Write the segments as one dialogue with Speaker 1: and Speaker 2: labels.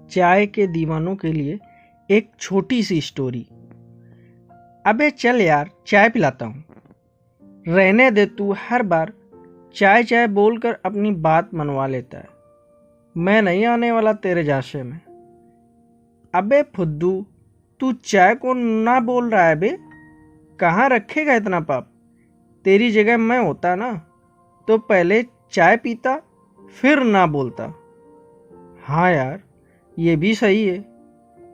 Speaker 1: चाय के दीवानों के लिए एक छोटी सी स्टोरी। अबे चल यार, चाय पिलाता हूँ। रहने दे, तू हर बार चाय चाय बोलकर अपनी बात मनवा लेता है। मैं नहीं आने वाला तेरे जाशे में। अबे फुद्दू, तू चाय को ना बोल रहा है बे? कहाँ रखेगा इतना पाप? तेरी जगह मैं होता ना तो पहले चाय पीता फिर ना बोलता। हाँ यार, ये भी सही है।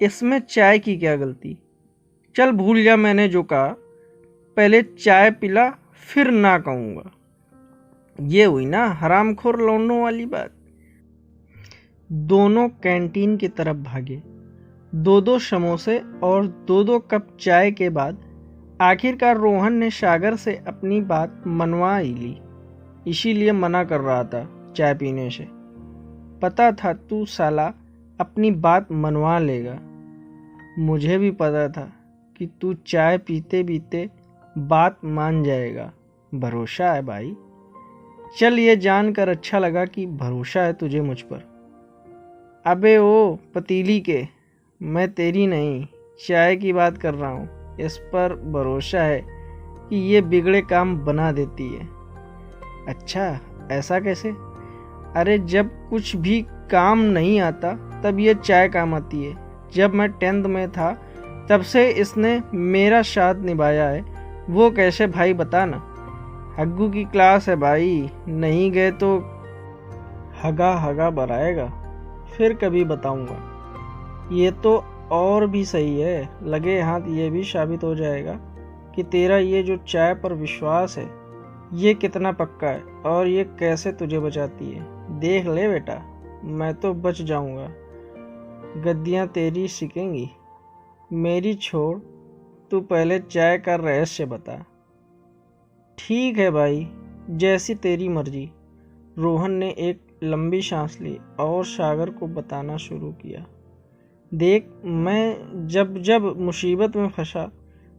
Speaker 1: इसमें चाय की क्या गलती? चल भूल जा मैंने जो कहा, पहले चाय पिला फिर ना कहूँगा। ये हुई ना हरामखोर लौंडों वाली बात। दोनों कैंटीन की तरफ भागे। दो दो समोसे और दो दो कप चाय के बाद आखिरकार रोहन ने सागर से अपनी बात मनवा ही ली। इसीलिए मना कर रहा था चाय पीने से। पता था तू साला अपनी बात मनवा लेगा। मुझे भी पता था कि तू चाय पीते पीते बात मान जाएगा। भरोसा है भाई। चल, ये जानकर अच्छा लगा कि भरोसा है तुझे मुझ पर। अबे ओ पतीली के, मैं तेरी नहीं चाय की बात कर रहा हूँ। इस पर भरोसा है कि ये बिगड़े काम बना देती है। अच्छा, ऐसा कैसे? अरे जब कुछ भी काम नहीं आता तब ये चाय काम आती है। जब मैं 10th में था तब से इसने मेरा साथ निभाया है। वो कैसे भाई, बता ना। हग्गू की क्लास है भाई, नहीं गए तो हगा हगा बराएगा। फिर कभी बताऊंगा। ये तो और भी सही है, लगे हाथ ये भी साबित हो जाएगा कि तेरा ये जो चाय पर विश्वास है ये कितना पक्का है और ये कैसे तुझे बचाती है। देख ले बेटा, मैं तो बच जाऊंगा, गद्दियाँ तेरी सीखेंगी। मेरी छोड़, तू पहले चाय का रहस्य बता। ठीक है भाई, जैसी तेरी मर्जी। रोहन ने एक लंबी सांस ली और सागर को बताना शुरू किया। देख, मैं जब जब मुसीबत में फंसा,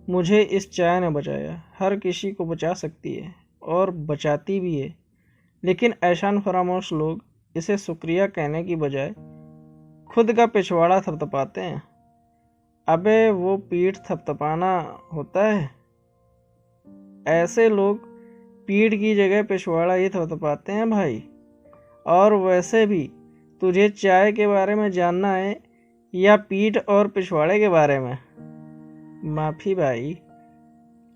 Speaker 1: मुझे इस चाय ने बचाया। हर किसी को बचा सकती है और बचाती भी है, लेकिन ऐशान फरामोश लोग इसे शुक्रिया कहने की बजाय खुद का पिछवाड़ा थपथपाते हैं। अबे वो पीठ थपथपाना होता है? ऐसे लोग पीठ की जगह पिछवाड़ा ही थपथपाते हैं भाई। और वैसे भी तुझे चाय के बारे में जानना है या पीठ और पिछवाड़े के बारे में? माफी भाई,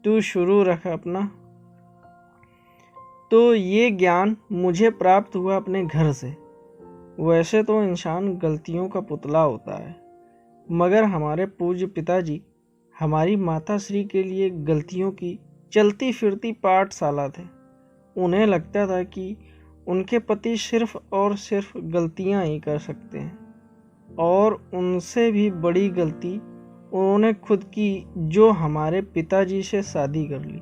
Speaker 1: तू शुरू रख अपना। तो ये ज्ञान मुझे प्राप्त हुआ अपने घर से। वैसे तो इंसान गलतियों का पुतला होता है, मगर हमारे पूज्य पिताजी हमारी माता श्री के लिए गलतियों की चलती फिरती पाठशाला थे। उन्हें लगता था कि उनके पति सिर्फ और सिर्फ गलतियां ही कर सकते हैं, और उनसे भी बड़ी गलती उन्होंने खुद की, जो हमारे पिताजी से शादी कर ली।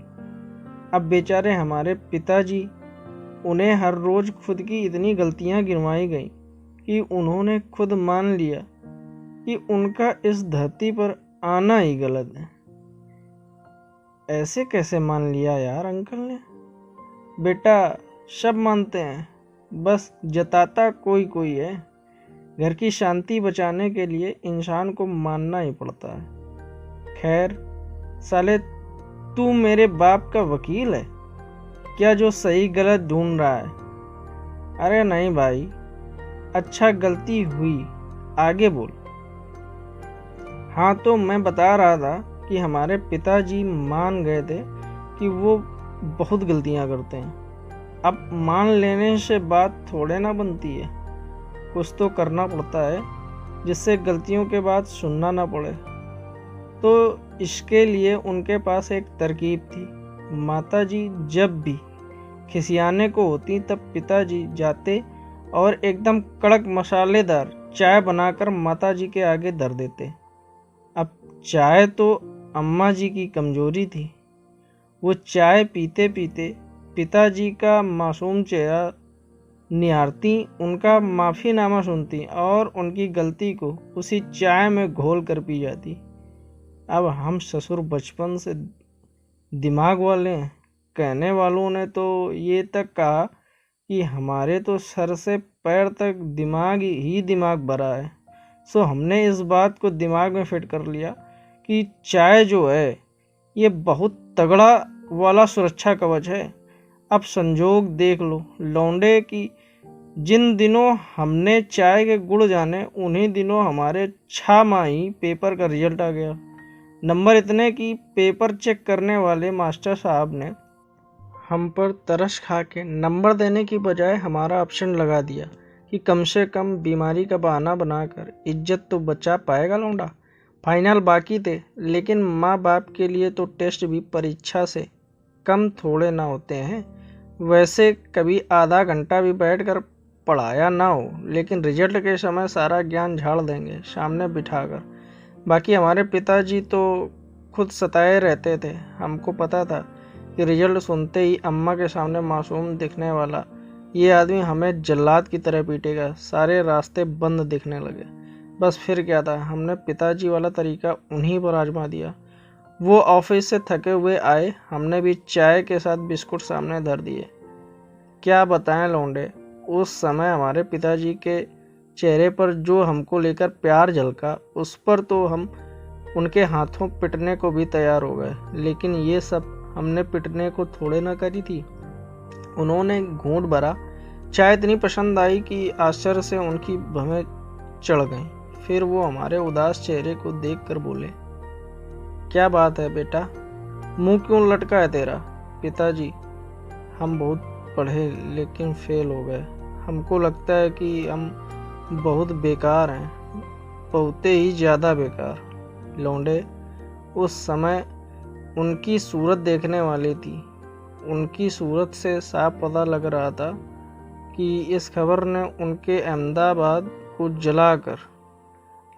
Speaker 1: अब बेचारे हमारे पिताजी, उन्हें हर रोज खुद की इतनी गलतियां गिनवाई गई कि उन्होंने खुद मान लिया कि उनका इस धरती पर आना ही गलत है। ऐसे कैसे मान लिया यार अंकल ने? बेटा, सब मानते हैं, बस जताता कोई कोई है। घर की शांति बचाने के लिए इंसान को मानना ही पड़ता है। खैर साले, तू मेरे बाप का वकील है क्या जो सही गलत ढूंढ रहा है? अरे नहीं भाई, अच्छा गलती हुई, आगे बोल। हाँ, तो मैं बता रहा था कि हमारे पिताजी मान गए थे कि वो बहुत गलतियां करते हैं। अब मान लेने से बात थोड़े ना बनती है, कुछ तो करना पड़ता है जिससे गलतियों के बाद सुनना ना पड़े। तो इसके लिए उनके पास एक तरकीब थी। माताजी जब भी खिसियाने को होती तब पिताजी जाते और एकदम कड़क मसालेदार चाय बनाकर माताजी के आगे धर देते। अब चाय तो अम्मा जी की कमजोरी थी। वो चाय पीते पीते पिताजी का मासूम चेहरा निहारती, उनका माफ़ीनामा सुनती और उनकी गलती को उसी चाय में घोल कर पी जाती। अब हम ससुर बचपन से दिमाग वाले हैं। कहने वालों ने तो ये तक कहा कि हमारे तो सर से पैर तक दिमाग ही दिमाग भरा है। सो हमने इस बात को दिमाग में फिट कर लिया कि चाय जो है ये बहुत तगड़ा वाला सुरक्षा कवच है। अब संजोग देख लो लौंडे की, जिन दिनों हमने चाय के गुण जाने उन्हीं दिनों हमारे 6 माही पेपर का रिजल्ट आ गया। नंबर इतने कि पेपर चेक करने वाले मास्टर साहब ने हम पर तरस खा के नंबर देने की बजाय हमारा ऑप्शन लगा दिया कि कम से कम बीमारी का बहाना बनाकर इज्जत तो बचा पाएगा लौंडा। फाइनल बाकी थे, लेकिन माँ बाप के लिए तो टेस्ट भी परीक्षा से कम थोड़े ना होते हैं। वैसे कभी आधा घंटा भी बैठकर पढ़ाया ना हो, लेकिन रिजल्ट के समय सारा ज्ञान झाड़ देंगे सामने बिठाकर। बाकी हमारे पिताजी तो खुद सताए रहते थे। हमको पता था कि रिजल्ट सुनते ही अम्मा के सामने मासूम दिखने वाला ये आदमी हमें जल्लाद की तरह पीटेगा। सारे रास्ते बंद दिखने लगे। बस फिर क्या था, हमने पिताजी वाला तरीका उन्हीं पर आजमा दिया। वो ऑफिस से थके हुए आए, हमने भी चाय के साथ बिस्कुट सामने धर दिए। क्या बताएं लौंडे, उस समय हमारे पिताजी के चेहरे पर जो हमको लेकर प्यार झलका, उस पर तो हम उनके हाथों पिटने को भी तैयार हो गए। लेकिन ये सब हमने पिटने को थोड़े ना करी थी। उन्होंने घूंट भरा चाय इतनी पसंद आई कि आश्चर्य से उनकी भवें चढ़ गईं। फिर वो हमारे उदास चेहरे को देखकर बोले, क्या बात है बेटा, मुंह क्यों लटका है तेरा? पिताजी, हम बहुत पढ़े लेकिन फेल हो गए। हमको लगता है कि हम बहुत बेकार हैं, बहुत ही ज़्यादा बेकार। लौंडे, उस समय उनकी सूरत देखने वाली थी। उनकी सूरत से साफ पता लग रहा था कि इस खबर ने उनके अहमदाबाद को जलाकर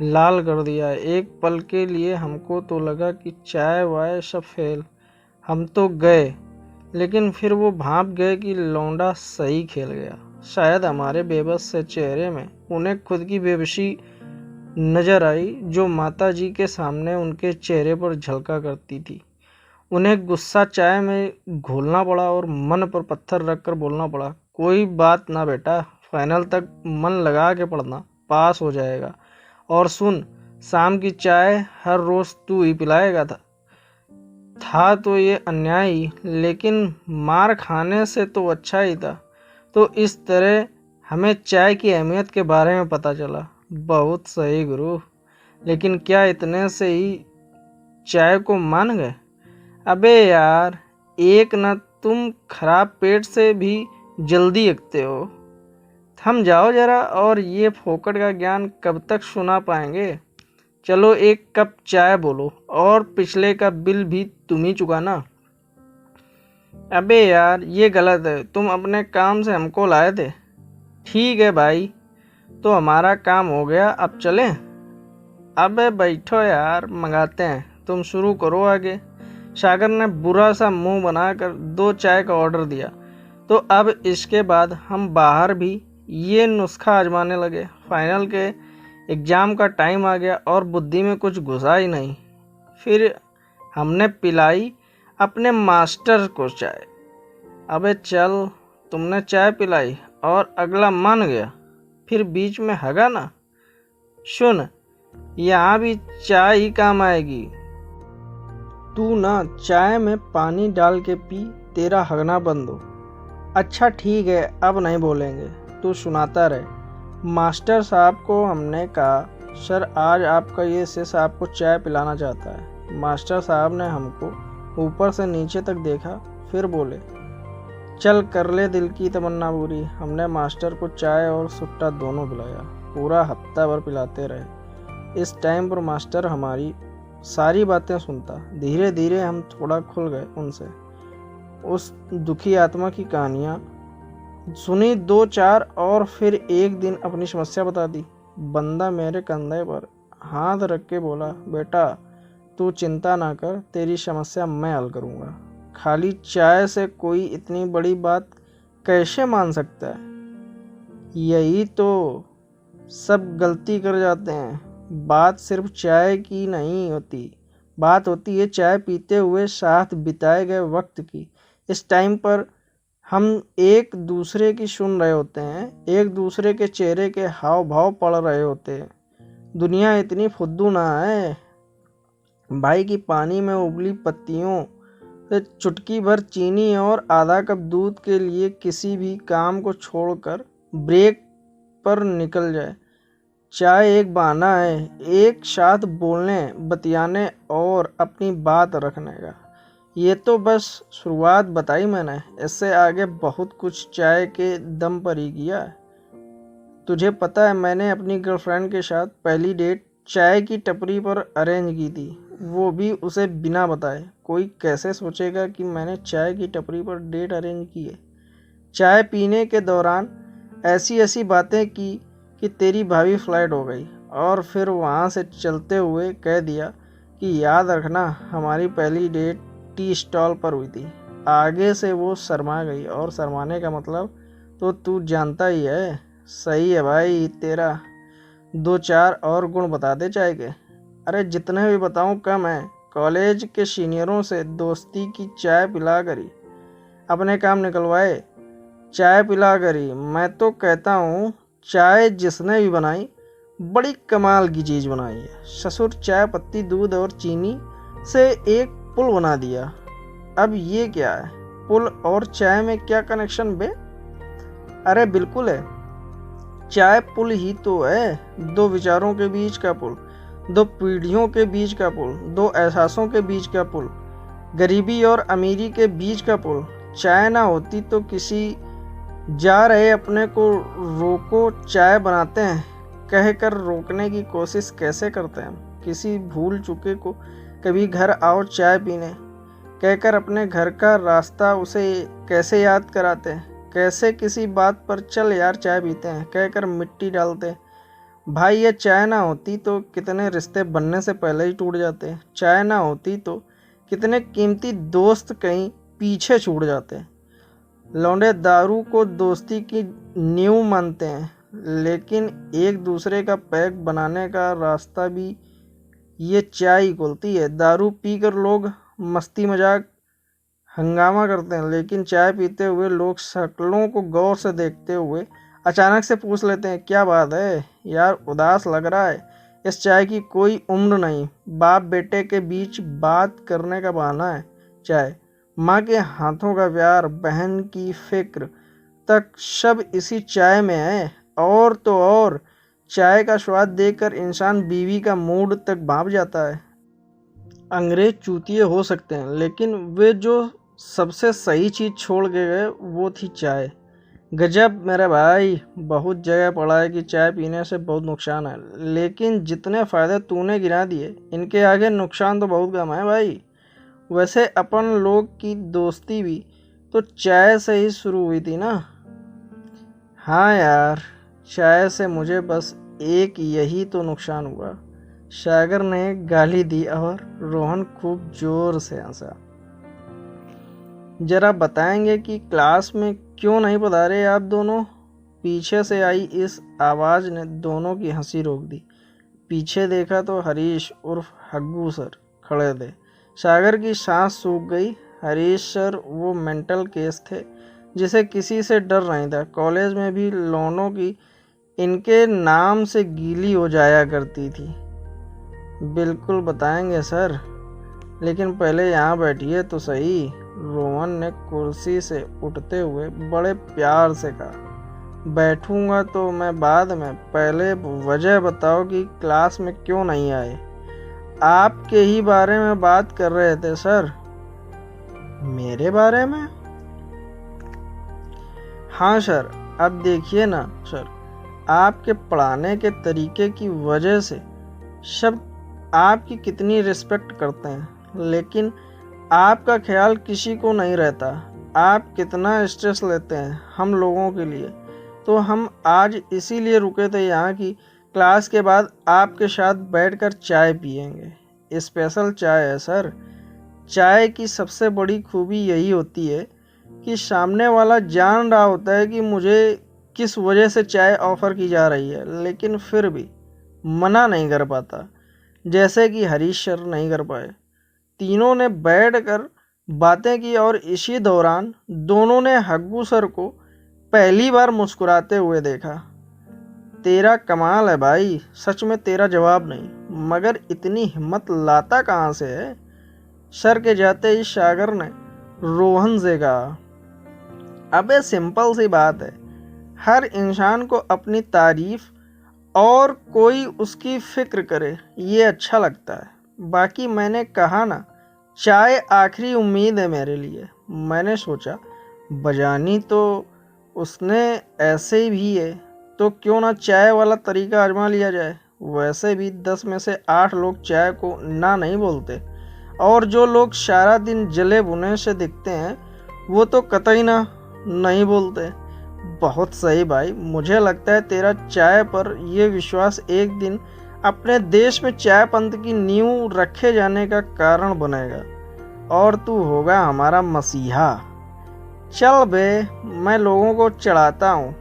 Speaker 1: लाल कर दिया। एक पल के लिए हमको तो लगा कि चाय वाय सब फेल, हम तो गए। लेकिन फिर वो भांप गए कि लौंडा सही खेल गया। शायद हमारे बेबस से चेहरे में उन्हें खुद की बेबसी नजर आई, जो माता जी के सामने उनके चेहरे पर झलका करती थी। उन्हें गुस्सा चाय में घोलना पड़ा और मन पर पत्थर रखकर बोलना पड़ा, कोई बात ना बेटा, फाइनल तक मन लगा के पढ़ना, पास हो जाएगा। और सुन, शाम की चाय हर रोज तू ही पिलाएगा। था तो ये अन्याय ही, लेकिन मार खाने से तो अच्छा ही था। तो इस तरह हमें चाय की अहमियत के बारे में पता चला। बहुत सही गुरु, लेकिन क्या इतने से ही चाय को मान गए? अबे यार, एक न तुम खराब पेट से भी जल्दी अकते हो। थम जाओ जरा, और ये फोकट का ज्ञान कब तक सुना पाएंगे? चलो एक कप चाय बोलो, और पिछले का बिल भी तुम ही चुकाना। अबे यार, ये गलत है, तुम अपने काम से हमको लाए थे। ठीक है भाई, तो हमारा काम हो गया, अब चलें? अबे बैठो यार, मंगाते हैं, तुम शुरू करो आगे। सागर ने बुरा सा मुंह बनाकर 2 चाय का ऑर्डर दिया। तो अब इसके बाद हम बाहर भी ये नुस्खा आजमाने लगे। फाइनल के एग्ज़ाम का टाइम आ गया और बुद्धि में कुछ घुसा ही नहीं। फिर हमने पिलाई अपने मास्टर को चाय। अबे चल, तुमने चाय पिलाई और अगला मान गया, फिर बीच में हगा ना। सुन, यहाँ भी चाय ही काम आएगी। तू ना चाय में पानी डाल के पी, तेरा हगना बंद हो। अच्छा ठीक है, अब नहीं बोलेंगे, तू सुनाता रहे। मास्टर साहब को हमने कहा, सर आज आपका ये शिष्य आपको चाय पिलाना चाहता है। मास्टर साहब ने हमको ऊपर से नीचे तक देखा, फिर बोले, चल कर ले दिल की तमन्ना पूरी। हमने मास्टर को चाय और सुट्टा दोनों पिलाया। पूरा हफ्ता भर पिलाते रहे। इस टाइम पर मास्टर हमारी सारी बातें सुनता। धीरे धीरे हम थोड़ा खुल गए उनसे। उस दुखी आत्मा की कहानियाँ सुनी 2-4 और फिर एक दिन अपनी समस्या बता दी। बंदा मेरे कंधे पर हाथ रख के बोला, बेटा तू चिंता ना कर, तेरी समस्या मैं हल करूँगा। खाली चाय से कोई इतनी बड़ी बात कैसे मान सकता है? यही तो सब गलती कर जाते हैं। बात सिर्फ चाय की नहीं होती, बात होती है चाय पीते हुए साथ बिताए गए वक्त की। इस टाइम पर हम एक दूसरे की सुन रहे होते हैं, एक दूसरे के चेहरे के हाव भाव पढ़ रहे होते हैं। दुनिया इतनी फुद्दू ना है भाई कि पानी में उबली पत्तियों से चुटकी भर चीनी और आधा कप दूध के लिए किसी भी काम को छोड़कर ब्रेक पर निकल जाए। चाय एक बहाना है, एक साथ बोलने, बतियाने और अपनी बात रखने का। ये तो बस शुरुआत बताई मैंने, इससे आगे बहुत कुछ चाय के दम पर ही किया है। तुझे पता है मैंने अपनी गर्लफ्रेंड के साथ पहली डेट चाय की टपरी पर अरेंज की थी, वो भी उसे बिना बताए। कोई कैसे सोचेगा कि मैंने चाय की टपरी पर डेट अरेंज की है। चाय पीने के दौरान ऐसी ऐसी बातें की कि तेरी भाभी फ्लैट हो गई, और फिर वहाँ से चलते हुए कह दिया कि याद रखना हमारी पहली डेट टी स्टॉल पर हुई थी। आगे से वो शर्मा गई, और शर्माने का मतलब तो तू जानता ही है। सही है भाई तेरा, 2-4 और गुण बता दे चाय के। अरे जितने भी बताऊं कम है। कॉलेज के सीनियरों से दोस्ती की चाय पिला करी, अपने काम निकलवाए, चाय पिला करी। मैं तो कहता हूँ चाय जिसने भी बनाई बड़ी कमाल की चीज़ बनाई है। ससुर चाय पत्ती दूध और चीनी से एक पुल बना दिया। अब ये क्या है, पुल और चाय में क्या कनेक्शन बे? अरे बिल्कुल है, चाय पुल ही तो है। दो विचारों के बीच का पुल, दो पीढ़ियों के बीच का पुल, दो एहसासों के बीच का पुल, गरीबी और अमीरी के बीच का पुल। चाय ना होती तो किसी जा रहे अपने को रोको चाय बनाते हैं कहकर रोकने की कोशिश कैसे करते हैं। किसी भूल चुके को कभी घर आओ चाय पीने कहकर अपने घर का रास्ता उसे कैसे याद कराते हैं। कैसे किसी बात पर चल यार चाय पीते हैं कहकर मिट्टी डालते हैं। भाई ये चाय ना होती तो कितने रिश्ते बनने से पहले ही टूट जाते। चाय ना होती तो कितने कीमती दोस्त कहीं पीछे छूट जाते। लौंडे दारू को दोस्ती की नींव मानते हैं, लेकिन एक दूसरे का पैक बनाने का रास्ता भी ये चाय ही खोलती है। दारू पीकर लोग मस्ती मजाक हंगामा करते हैं, लेकिन चाय पीते हुए लोग शक्लों को गौर से देखते हुए अचानक से पूछ लेते हैं क्या बात है यार, उदास लग रहा है। इस चाय की कोई उम्र नहीं, बाप बेटे के बीच बात करने का बहाना है चाय। माँ के हाथों का प्यार, बहन की फिक्र तक सब इसी चाय में है। और तो और चाय का स्वाद देखकर इंसान बीवी का मूड तक भाप जाता है। अंग्रेज चूतिए हो सकते हैं, लेकिन वे जो सबसे सही चीज़ छोड़ के गए वो थी चाय। गजब मेरे भाई, बहुत जगह पढ़ा है कि चाय पीने से बहुत नुकसान है, लेकिन जितने फ़ायदे तूने गिना दिए इनके आगे नुकसान तो बहुत कम है भाई। वैसे अपन लोग की दोस्ती भी तो चाय से ही शुरू हुई थी ना। हाँ यार, चाय से मुझे बस एक यही तो नुकसान हुआ। सागर ने गाली दी और रोहन खूब जोर से हंसा। जरा बताएंगे कि क्लास में क्यों नहीं पधारे आप दोनों? पीछे से आई इस आवाज़ ने दोनों की हंसी रोक दी। पीछे देखा तो हरीश उर्फ हग्गू सर खड़े थे। सागर की सांस सूख गई। हरीश सर वो मेंटल केस थे जिसे किसी से डर नहीं था। कॉलेज में भी लोनों की इनके नाम से गीली हो जाया करती थी। बिल्कुल बताएंगे सर, लेकिन पहले यहाँ बैठिए तो सही। रोहन ने कुर्सी से उठते हुए बड़े प्यार से कहा। बैठूंगा तो मैं बाद में, पहले वजह बताओ कि क्लास में क्यों नहीं आए। आपके ही बारे में बात कर रहे थे सर। मेरे बारे में? हाँ सर, अब देखिए ना सर, आपके पढ़ाने के तरीके की वजह से सब आपकी कितनी रिस्पेक्ट करते हैं, लेकिन आपका ख्याल किसी को नहीं रहता। आप कितना स्ट्रेस लेते हैं हम लोगों के लिए। तो हम आज इसीलिए रुके थे यहाँ की क्लास के बाद आपके साथ बैठकर चाय पियेंगे। स्पेशल चाय है सर। चाय की सबसे बड़ी खूबी यही होती है कि सामने वाला जान रहा होता है कि मुझे किस वजह से चाय ऑफ़र की जा रही है, लेकिन फिर भी मना नहीं कर पाता, जैसे कि हरीश सर नहीं कर पाए। तीनों ने बैठकर बातें की और इसी दौरान दोनों ने हग्गू सर को पहली बार मुस्कुराते हुए देखा। तेरा कमाल है भाई, सच में तेरा जवाब नहीं, मगर इतनी हिम्मत लाता कहाँ से है? सर के जाते ही सागर ने रोहन से कहा, अबे सिंपल सी बात है, हर इंसान को अपनी तारीफ और कोई उसकी फिक्र करे ये अच्छा लगता है। बाकी मैंने कहा ना, चाय आखिरी उम्मीद है मेरे लिए। मैंने सोचा बजानी तो उसने ऐसे भी है, तो क्यों ना चाय वाला तरीका आजमा लिया जाए। वैसे भी 10 में से 8 लोग चाय को ना नहीं बोलते, और जो लोग सारा दिन जले भुने से दिखते हैं वो तो कतई ना नहीं बोलते। बहुत सही भाई, मुझे लगता है तेरा चाय पर यह विश्वास एक दिन अपने देश में चाय पंथ की नींव रखे जाने का कारण बनेगा, और तू होगा हमारा मसीहा। चल बे, मैं लोगों को चढ़ाता हूँ,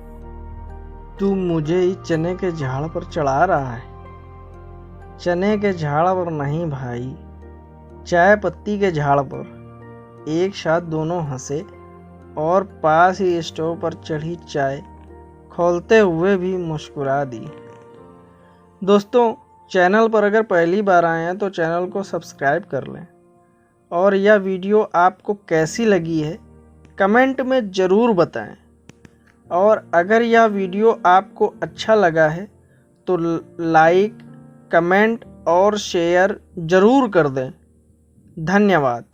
Speaker 1: तू मुझे ही चने के झाड़ पर चढ़ा रहा है। चने के झाड़ पर नहीं भाई, चाय पत्ती के झाड़ पर। एक साथ दोनों हंसे और पास ही स्टोव पर चढ़ी चाय खोलते हुए भी मुस्कुरा दी। दोस्तों, चैनल पर अगर पहली बार आए हैं तो चैनल को सब्सक्राइब कर लें, और यह वीडियो आपको कैसी लगी है कमेंट में ज़रूर बताएं। और अगर यह वीडियो आपको अच्छा लगा है तो लाइक, कमेंट और शेयर ज़रूर कर दें। धन्यवाद।